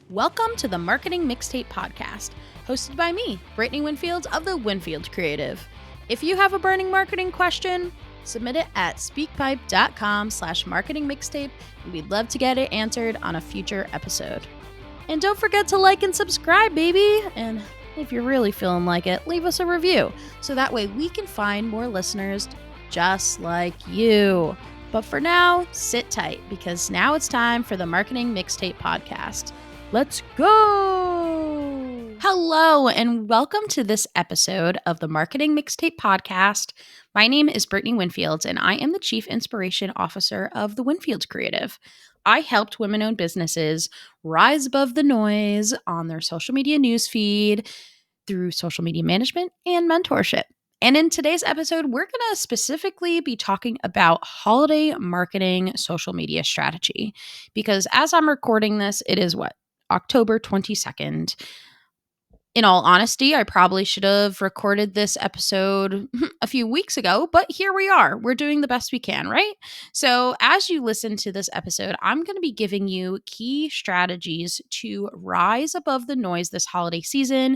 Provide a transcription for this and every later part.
Welcome to the Marketing Mixtape podcast, hosted by me, Brittany Winfield of the Winfield Creative. If you have a burning marketing question, submit it at speakpipe.com/marketingmixtape, and we'd love to get it answered on a future episode. And don't forget to like and subscribe, baby! And if you're really feeling like it, leave us a review, so that way we can find more listeners just like you. But for now, sit tight, because now it's time for the Marketing Mixtape podcast. Let's go! Hello, and welcome to this episode of the Marketing Mixtape podcast. My name is Brittany Winfield, and I am the Chief Inspiration Officer of the Winfield Creative. I helped women-owned businesses rise above the noise on their social media newsfeed through social media management and mentorship. And in today's episode, we're going to specifically be talking about holiday marketing social media strategy. Because as I'm recording this, it is October 22nd. In all honesty, I probably should have recorded this episode a few weeks ago, but here we are. We're doing the best we can, right? So as you listen to this episode, I'm going to be giving you key strategies to rise above the noise this holiday season,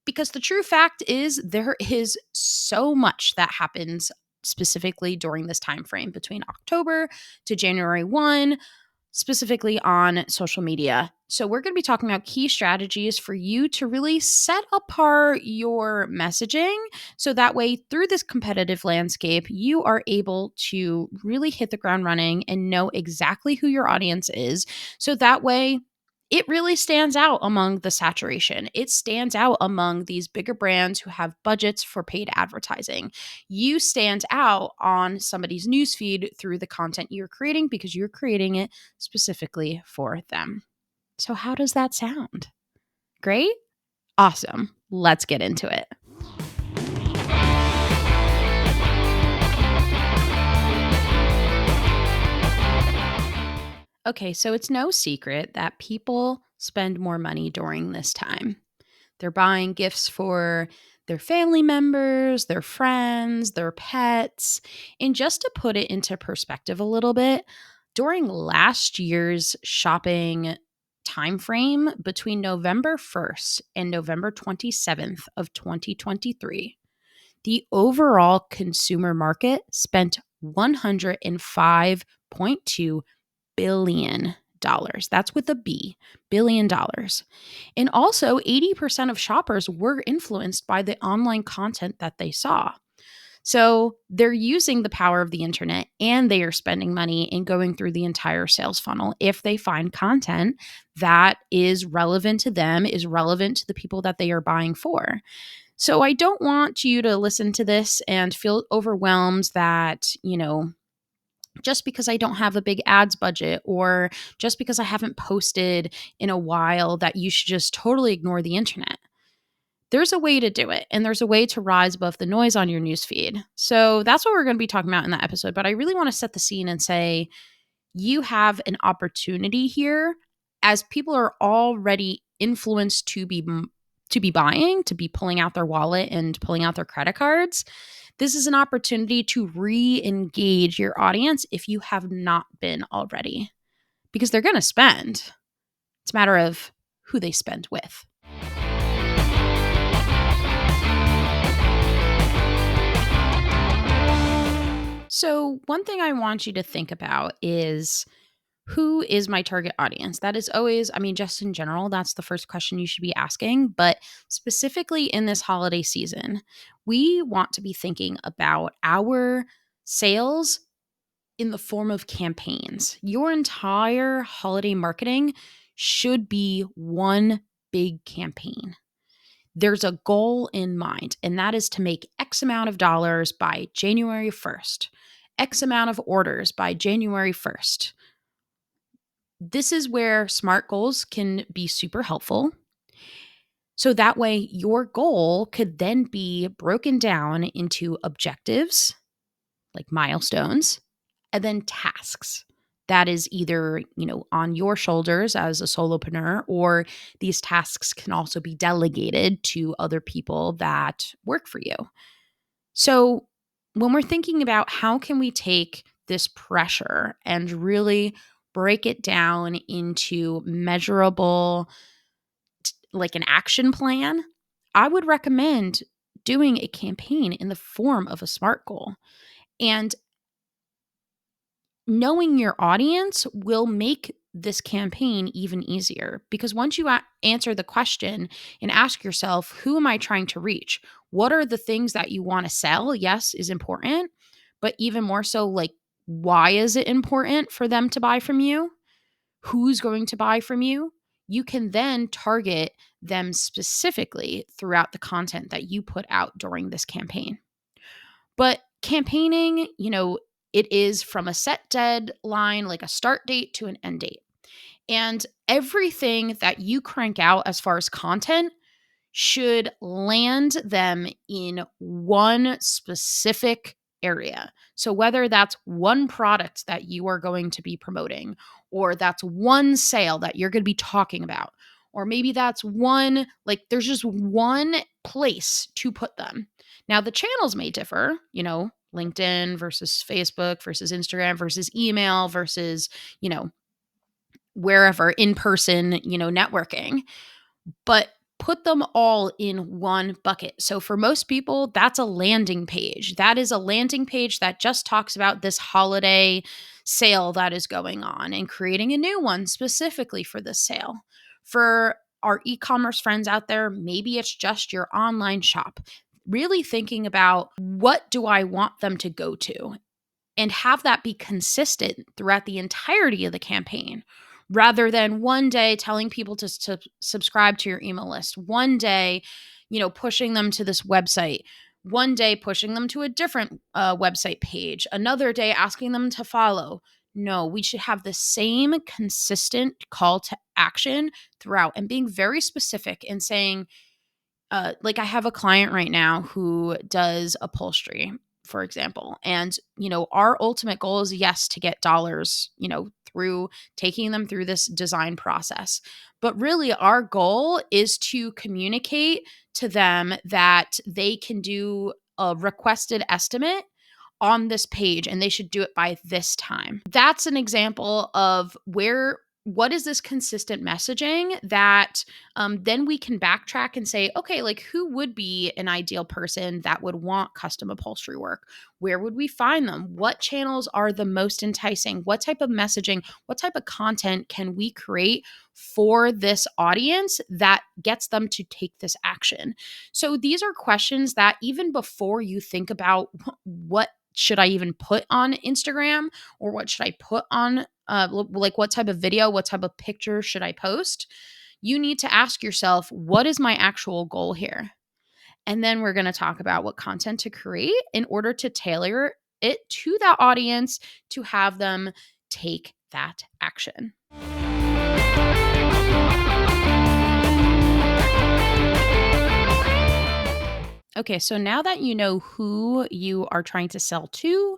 because the true fact is there is so much that happens specifically during this time frame between October to January 1, specifically on social media. So we're going to be talking about key strategies for you to really set apart your messaging, so that way through this competitive landscape, you are able to really hit the ground running and know exactly who your audience is. So that way it really stands out among the saturation. It stands out among these bigger brands who have budgets for paid advertising. You stand out on somebody's newsfeed through the content you're creating because you're creating it specifically for them. So how does that sound? Great? Awesome. Let's get into it. Okay, so it's no secret that people spend more money during this time. They're buying gifts for their family members, their friends, their pets. And just to put it into perspective a little bit, during last year's shopping timeframe between November 1st and November 27th of 2023, the overall consumer market spent $105.2 billion. That's with a B, billion dollars. And also, 80% of shoppers were influenced by the online content that they saw. So they're using the power of the internet, and they are spending money in going through the entire sales funnel if they find content that is relevant to them, is relevant to the people that they are buying for. So I don't want you to listen to this and feel overwhelmed that, just because I don't have a big ads budget, or just because I haven't posted in a while, that you should just totally ignore the internet. There's a way to do it, and there's a way to rise above the noise on your newsfeed. So that's what we're going to be talking about in that episode. But I really want to set the scene and say you have an opportunity here, as people are already influenced to be buying, to be pulling out their wallet and pulling out their credit cards. This is an opportunity to re-engage your audience if you have not been already, because they're going to spend. It's a matter of who they spend with. So one thing I want you to think about is, who is my target audience? That is always, just in general, that's the first question you should be asking. But specifically in this holiday season, we want to be thinking about our sales in the form of campaigns. Your entire holiday marketing should be one big campaign. There's a goal in mind, and that is to make X amount of dollars by January 1st, X amount of orders by January 1st. This is where SMART goals can be super helpful. So that way your goal could then be broken down into objectives, like milestones, and then tasks. That is either, on your shoulders as a solopreneur, or these tasks can also be delegated to other people that work for you. So when we're thinking about how can we take this pressure and really break it down into measurable, like an action plan, I would recommend doing a campaign in the form of a SMART goal. And knowing your audience will make this campaign even easier, because once you answer the question and ask yourself, who am I trying to reach? What are the things that you want to sell? Yes, is important, but even more so, like, why is it important for them to buy from you? Who's going to buy from you? You can then target them specifically throughout the content that you put out during this campaign. But campaigning, it is from a set deadline, like a start date to an end date. And everything that you crank out as far as content should land them in one specific area. So, whether that's one product that you are going to be promoting, or that's one sale that you're going to be talking about, or maybe that's one, like, there's just one place to put them. Now, the channels may differ, LinkedIn versus Facebook versus Instagram versus email versus, wherever in person, networking, but put them all in one bucket. So for most people, that's a landing page. That is a landing page that just talks about this holiday sale that is going on and creating a new one specifically for this sale. For our e-commerce friends out there, maybe it's just your online shop. Really thinking about, what do I want them to go to? And have that be consistent throughout the entirety of the campaign, rather than one day telling people to subscribe to your email list, one day, pushing them to this website, one day pushing them to a different website page, another day asking them to follow. No, we should have the same consistent call to action throughout, and being very specific and saying, like, I have a client right now who does upholstery, for example. And, our ultimate goal is, yes, to get dollars, through taking them through this design process. But really, our goal is to communicate to them that they can do a requested estimate on this page and they should do it by this time. That's an example of what is this consistent messaging that then we can backtrack and say, okay, like, who would be an ideal person that would want custom upholstery work? Where would we find them? What channels are the most enticing? What type of messaging, what type of content can we create for this audience that gets them to take this action? So these are questions that, even before you think about what should I even put on Instagram, or what should I put on, like, what type of video, what type of picture should I post? You need to ask yourself, what is my actual goal here? And then we're going to talk about what content to create in order to tailor it to that audience to have them take that action. Okay, so now that you know who you are trying to sell to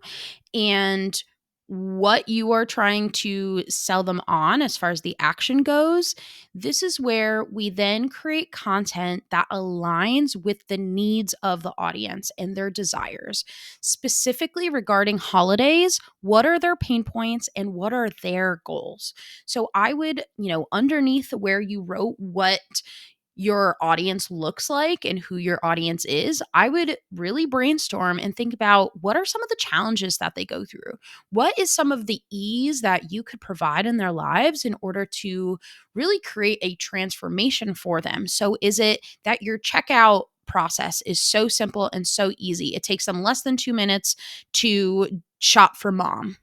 and what you are trying to sell them on as far as the action goes, this is where we then create content that aligns with the needs of the audience and their desires. Specifically regarding holidays, what are their pain points and what are their goals? So I would, underneath where you wrote what your audience looks like and who your audience is, I would really brainstorm and think about, what are some of the challenges that they go through? What is some of the ease that you could provide in their lives in order to really create a transformation for them? So is it that your checkout process is so simple and so easy? It takes them less than 2 minutes to shop for mom.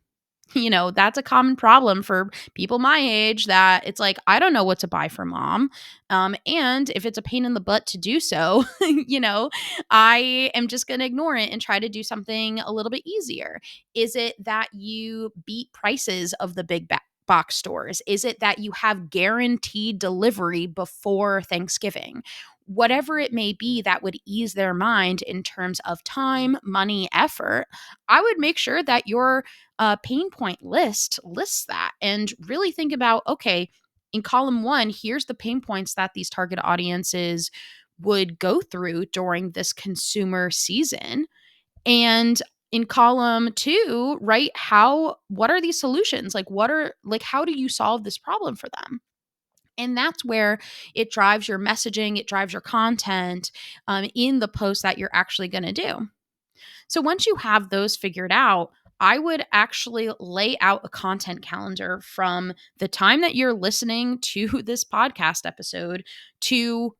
That's a common problem for people my age, that it's like, I don't know what to buy for mom. And if it's a pain in the butt to do so, I am just going to ignore it and try to do something a little bit easier. Is it that you beat prices of the big box stores? Is it that you have guaranteed delivery before Thanksgiving? Whatever it may be that would ease their mind in terms of time, money, effort, I would make sure that your pain point list lists that, and really think about, okay, in column 1, here's the pain points that these target audiences would go through during this consumer season. And in column 2, write what are these solutions? How do you solve this problem for them? And that's where it drives your messaging, it drives your content in the post that you're actually going to do. So once you have those figured out, I would actually lay out a content calendar from the time that you're listening to this podcast episode to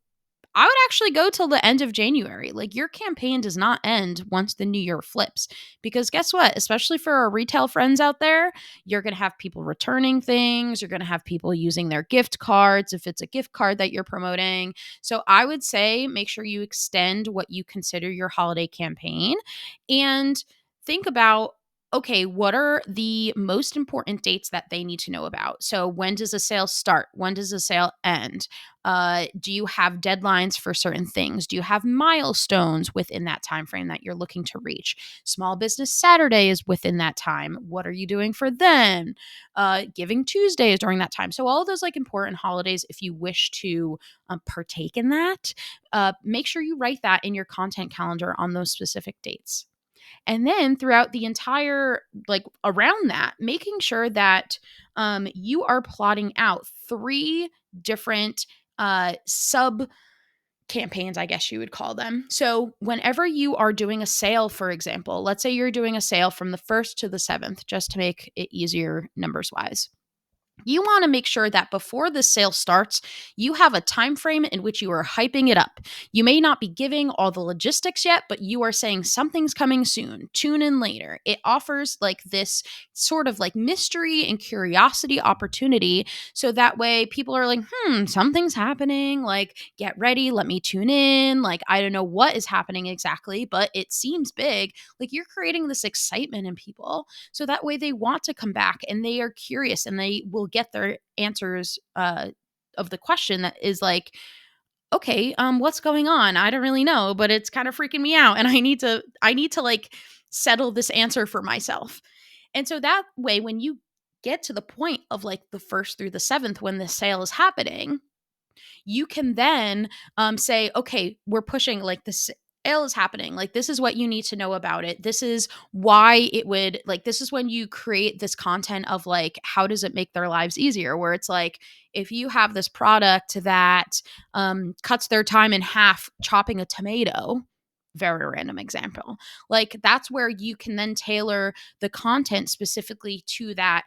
I would actually go till the end of January. Like, your campaign does not end once the new year flips. Because guess what? Especially for our retail friends out there, you're going to have people returning things. You're going to have people using their gift cards if it's a gift card that you're promoting. So I would say make sure you extend what you consider your holiday campaign and think about, okay, what are the most important dates that they need to know about? So when does a sale start? When does a sale end? Do you have deadlines for certain things? Do you have milestones within that time frame that you're looking to reach? Small Business Saturday is within that time. What are you doing for them? Giving Tuesday is during that time. So all of those like important holidays, if you wish to partake in that, make sure you write that in your content calendar on those specific dates. And then throughout the entire, like around that, making sure that you are plotting out 3 different sub campaigns, I guess you would call them. So whenever you are doing a sale, for example, let's say you're doing a sale from the 1st to the 7th, just to make it easier numbers wise. You want to make sure that before the sale starts, you have a time frame in which you are hyping it up. You may not be giving all the logistics yet, but you are saying something's coming soon. Tune in later. It offers like this sort of like mystery and curiosity opportunity, so that way people are like, something's happening. Like, get ready, let me tune in. Like, I don't know what is happening exactly, but it seems big. Like, you're creating this excitement in people, so that way they want to come back and they are curious and they will get their answers of the question that is like, okay, what's going on? I don't really know, but it's kind of freaking me out, and I need to like settle this answer for myself. And so that way, when you get to the point of like the 1st through the 7th when the sale is happening, you can then say, okay, we're pushing, like, this sale is happening. Like, this is what you need to know about it. This is why it would, like, this is when you create this content of like, how does it make their lives easier? Where it's like, if you have this product that cuts their time in half chopping a tomato, very random example, like, that's where you can then tailor the content specifically to that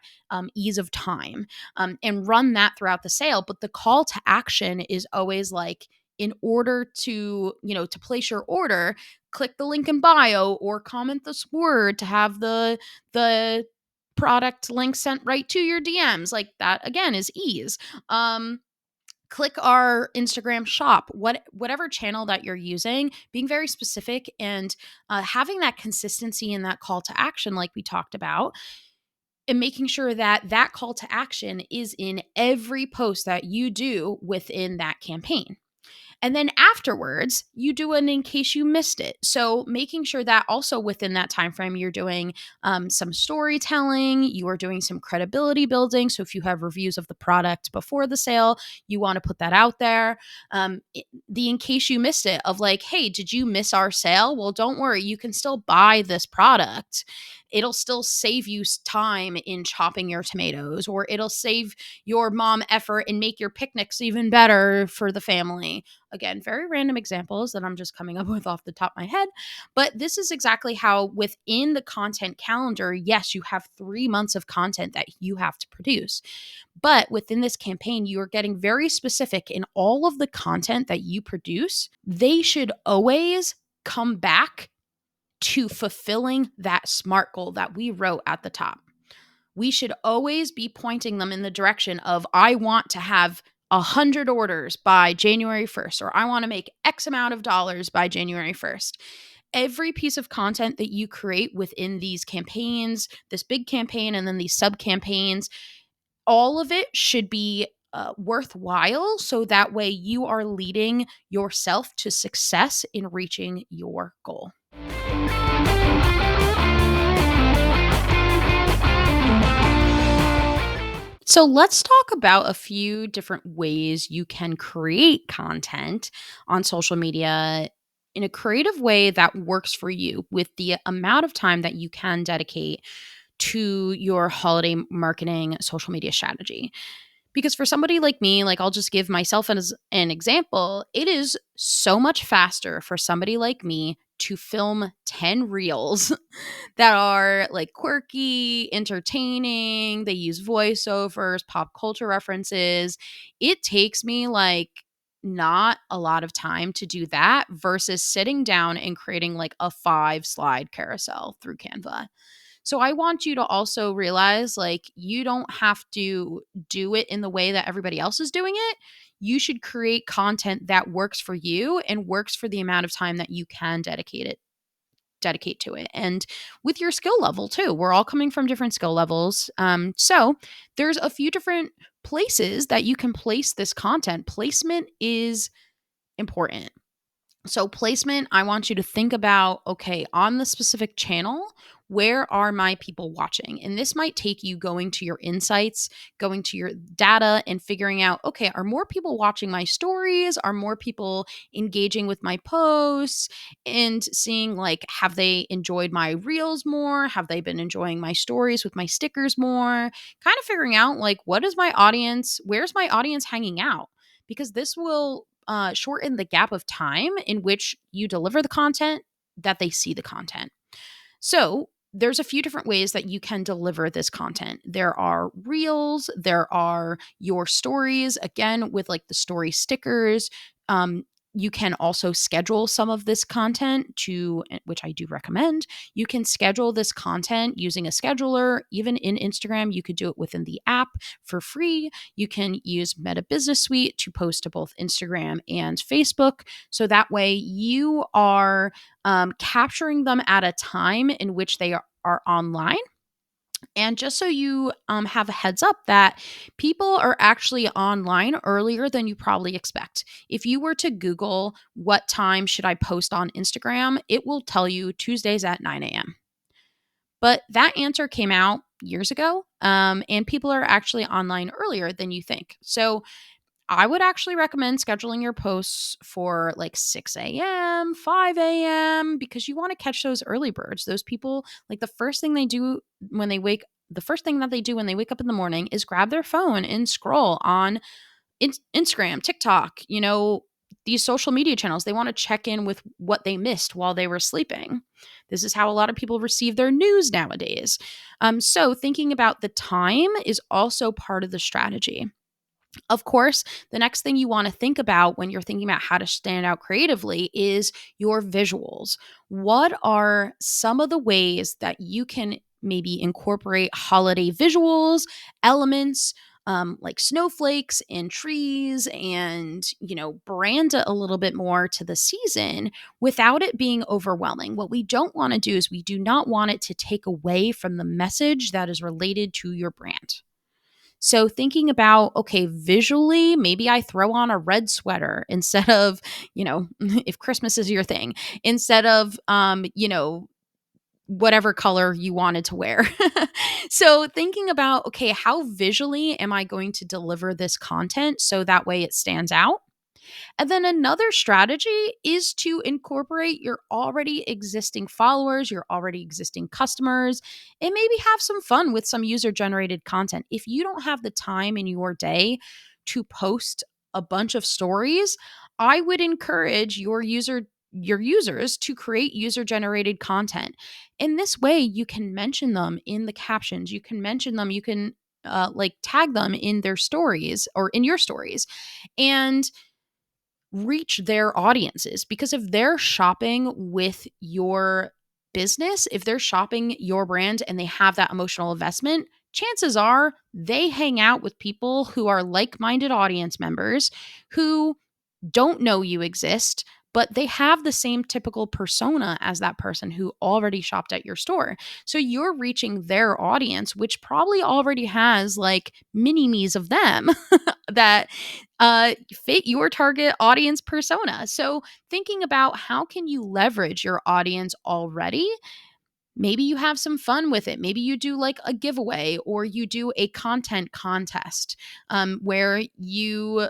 ease of time, and run that throughout the sale. But the call to action is always like, in order to, to place your order, click the link in bio or comment this word to have the product link sent right to your DMs. Like, that again is ease. Click our Instagram shop, whatever channel that you're using, being very specific and having that consistency in that call to action, like we talked about, and making sure that that call to action is in every post that you do within that campaign. And then afterwards, you do an in case you missed it. So making sure that also within that time frame, you're doing some storytelling, you are doing some credibility building. So if you have reviews of the product before the sale, you want to put that out there. The in case you missed it of like, hey, did you miss our sale? Well, don't worry, you can still buy this product. It'll still save you time in chopping your tomatoes, or it'll save your mom effort and make your picnics even better for the family. Again, very random examples that I'm just coming up with off the top of my head. But this is exactly how within the content calendar, yes, you have 3 months of content that you have to produce. But within this campaign, you are getting very specific in all of the content that you produce. They should always come back to fulfilling that SMART goal that we wrote at the top. We should always be pointing them in the direction of, I want to have 100 orders by January 1st, or I want to make X amount of dollars by January 1st. Every piece of content that you create within these campaigns, this big campaign and then these sub campaigns, all of it should be worthwhile, so that way you are leading yourself to success in reaching your goal. So let's talk about a few different ways you can create content on social media in a creative way that works for you with the amount of time that you can dedicate to your holiday marketing social media strategy. Because for somebody like me, like I'll just give myself as an example, it is so much faster for somebody like me to film 10 reels that are like quirky, entertaining, they use voiceovers, pop culture references. It takes me like not a lot of time to do that versus sitting down and creating like a 5 slide carousel through Canva. So I want you to also realize like you don't have to do it in the way that everybody else is doing it. You should create content that works for you and works for the amount of time that you can dedicate to it, and with your skill level too. We're all coming from different skill levels. So there's a few different places that you can place this content. Placement is important. So, placement, I want you to think about, okay, on the specific channel, where are my people watching? And this might take you going to your insights, going to your data, and figuring out, okay, are more people watching my stories? Are more people engaging with my posts? And seeing, like, have they enjoyed my reels more? Have they been enjoying my stories with my stickers more? Kind of figuring out, like, what is my audience? Where's my audience hanging out? Because this will shorten the gap of time in which you deliver the content that they see the content. So there's a few different ways that you can deliver this content. There are reels, there are your stories, again, with like the story stickers. You can also schedule some of this content to, which I do recommend. You can schedule this content using a scheduler. Even in Instagram, you could do it within the app for free. You can use Meta Business Suite to post to both Instagram and Facebook. So that way you are capturing them at a time in which they are online. And just so you have a heads up that people are actually online earlier than you probably expect. If you were to Google what time should I post on Instagram, it will tell you Tuesdays at 9 a.m. But that answer came out years ago, and people are actually online earlier than you think. So I would actually recommend scheduling your posts for like 6 a.m., 5 a.m., because you want to catch those early birds. Those people, like the first thing they do when they wake the first thing that they do when they wake up in the morning is grab their phone and scroll on Instagram, TikTok, these social media channels. They want to check in with what they missed while they were sleeping. This is how a lot of people receive their news nowadays. So thinking about the time is also part of the strategy. Of course, the next thing you want to think about when you're thinking about how to stand out creatively is your visuals. What are some of the ways that you can maybe incorporate holiday visuals, elements, like snowflakes and trees, and brand it a little bit more to the season without it being overwhelming? What we don't want to do is we do not want it to take away from the message that is related to your brand. So thinking about, okay, visually, maybe I throw on a red sweater instead of, if Christmas is your thing, instead of, whatever color you wanted to wear. So thinking about, okay, how visually am I going to deliver this content so that way it stands out? And then another strategy is to incorporate your already existing followers, your already existing customers, and maybe have some fun with some user generated content. If you don't have the time in your day to post a bunch of stories, I would encourage your users to create user generated content. In this way, you can mention them in the captions, you can mention them, you can like tag them in their stories or in your stories. And reach their audiences, because if they're shopping with your business, if they're shopping your brand and they have that emotional investment, chances are they hang out with people who are like-minded audience members who don't know you exist, but they have the same typical persona as that person who already shopped at your store. So you're reaching their audience, which probably already has like mini me's of them that fit your target audience persona. So thinking about how can you leverage your audience already. Maybe you have some fun with it. Maybe you do like a giveaway or you do a content contest where you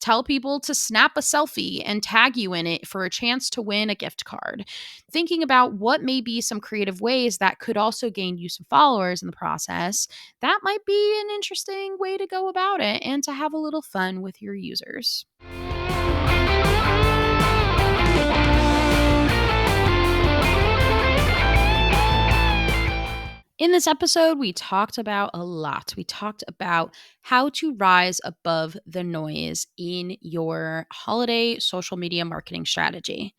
Tell people to snap a selfie and tag you in it for a chance to win a gift card. Thinking about what may be some creative ways that could also gain you some followers in the process, that might be an interesting way to go about it and to have a little fun with your users. In this episode, we talked about a lot. We talked about how to rise above the noise in your holiday social media marketing strategy.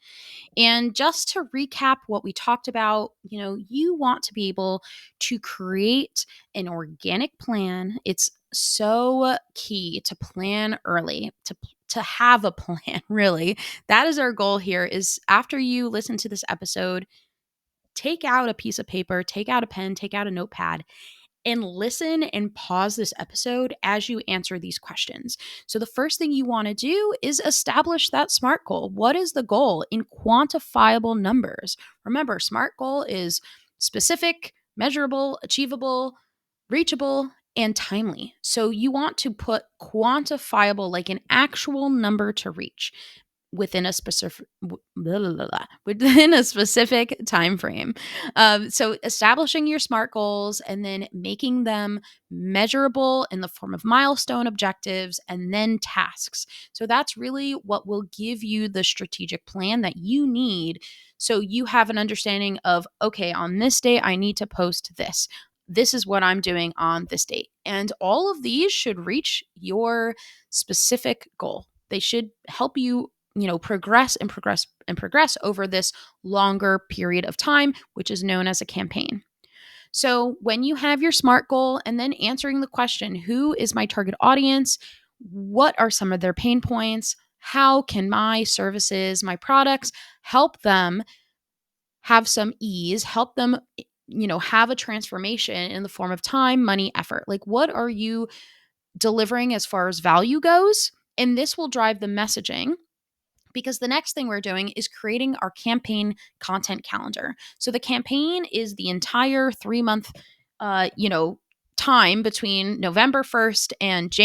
And just to recap what we talked about, you want to be able to create an organic plan. It's so key to plan early, to have a plan, really. That is our goal here, is after you listen to this episode, take out a piece of paper, take out a pen, take out a notepad, and listen and pause this episode as you answer these questions. So, the first thing you want to do is establish that SMART goal. What is the goal in quantifiable numbers? Remember, SMART goal is specific, measurable, achievable, reachable, and timely. So, you want to put quantifiable, like an actual number to reach within a specific within a specific time frame. So establishing your SMART goals and then making them measurable in the form of milestone objectives and then tasks. So that's really what will give you the strategic plan that you need. So you have an understanding of, okay, on this day, I need to post this. This is what I'm doing on this date. And all of these should reach your specific goal. They should help you progress and progress and progress over this longer period of time, which is known as a campaign. So when you have your SMART goal and then answering the question, who is my target audience? What are some of their pain points? How can my services, my products help them have some ease, help them, have a transformation in the form of time, money, effort? Like, what are you delivering as far as value goes? And this will drive the messaging, because the next thing we're doing is creating our campaign content calendar. So the campaign is the entire 3-month, time between November 1st and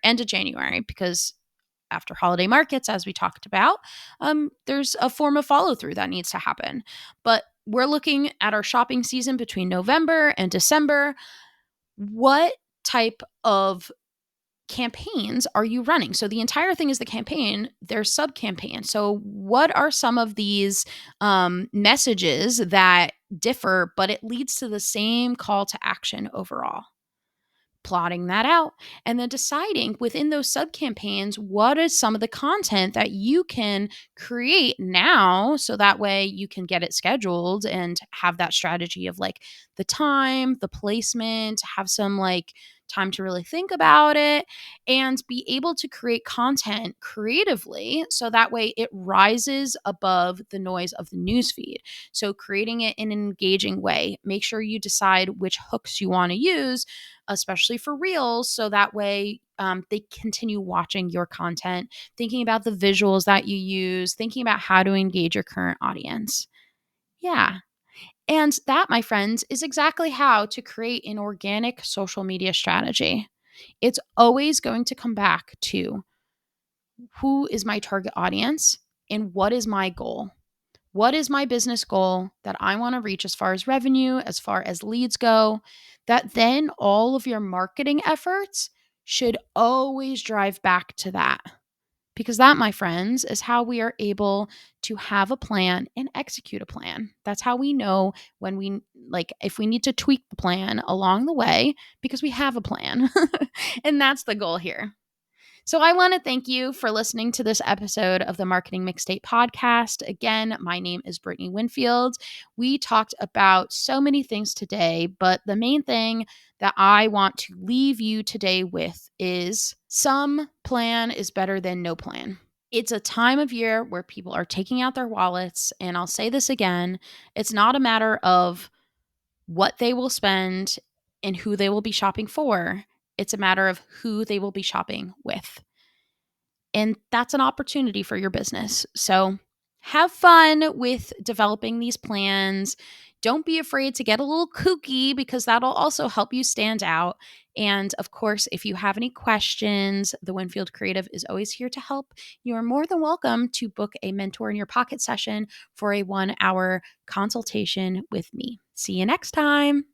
end of January, because after holiday markets, as we talked about, there's a form of follow through that needs to happen. But we're looking at our shopping season between November and December. What type of campaigns are you running? So the entire thing is the campaign. There's sub campaigns. So what are some of these messages that differ, but it leads to the same call to action overall? Plotting that out and then deciding within those sub campaigns what is some of the content that you can create now, so that way you can get it scheduled and have that strategy of like the time, the placement, have some like time to really think about it and be able to create content creatively, so that way it rises above the noise of the newsfeed. So creating it in an engaging way. Make sure you decide which hooks you want to use, especially for reels, so that way they continue watching your content, thinking about the visuals that you use, thinking about how to engage your current audience. Yeah. And that, my friends, is exactly how to create an organic social media strategy. It's always going to come back to who is my target audience and what is my goal. What is my business goal that I want to reach as far as revenue, as far as leads go? That then all of your marketing efforts should always drive back to that. Because that, my friends, is how we are able to have a plan and execute a plan. That's how we know when if we need to tweak the plan along the way, because we have a plan. And that's the goal here. So I want to thank you for listening to this episode of the Marketing Mixtape podcast. Again, my name is Brittany Winfield. We talked about so many things today, but the main thing that I want to leave you today with is some plan is better than no plan. It's a time of year where people are taking out their wallets. And I'll say this again, it's not a matter of what they will spend and who they will be shopping for. It's a matter of who they will be shopping with. And that's an opportunity for your business. So have fun with developing these plans. Don't be afraid to get a little kooky because that'll also help you stand out. And of course, if you have any questions, the Winfield Creative is always here to help. You are more than welcome to book a mentor in your pocket session for a 1-hour consultation with me. See you next time.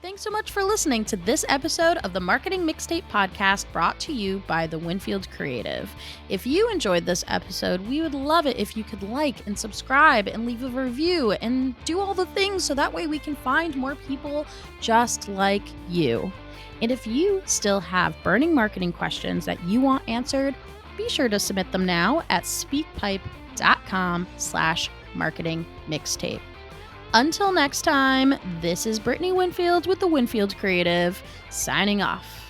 Thanks so much for listening to this episode of the Marketing Mixtape podcast brought to you by the Winfield Creative. If you enjoyed this episode, we would love it if you could like and subscribe and leave a review and do all the things so that way we can find more people just like you. And if you still have burning marketing questions that you want answered, be sure to submit them now at speakpipe.com/marketingmixtape. Until next time, this is Brittany Winfield with the Winfield Creative, signing off.